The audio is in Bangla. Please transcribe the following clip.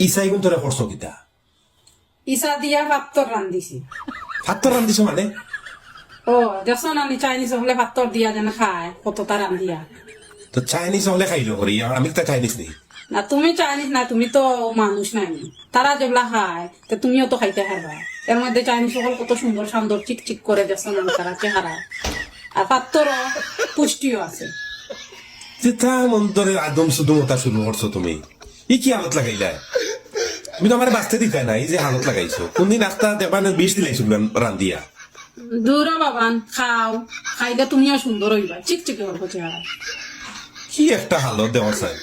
ইসাই গুণ তোরা করছো কিতা ইসা দিয়া পাত্তর রান্ধিছি। ভাতর রান্ধিছো মানে ও দেখছো না, আমি চাইনিজ হলে পাত্তর দিয়া যেন খায় কতটা রান্ধিয়া। তো চাইনিজ হলে খাইলো করি আমি তো চাইনিজ নেই না তুমি চাইনিজ না, তুমি তো মানুষ নাই। তারা যেগুলা খায় তো তুমিও তো খাইতে পারবা। এর মধ্যে চাইনিজ সকল কত সুন্দর সুন্দর চিক চিক করে দেখছো না তারা চেহারা। আর পাত্তরও পুষ্টিও আছে। যেটা মন্তরের আদম সুদমতা শুরু করছো তুমি ই কি হালত লাগাইলা তুমি তো আমার বাঁচতে দিতে না এই যে হালত লাগাইছো কোনদিন রাস্তা দেখবা না বিষ দিলাইছো রান্ধিয়া দূর বাবান খাও, খাইলে তুমিও সুন্দর হইবা, চিক চিক করবো চেহারা। কি একটা হালত দেওয়া চাই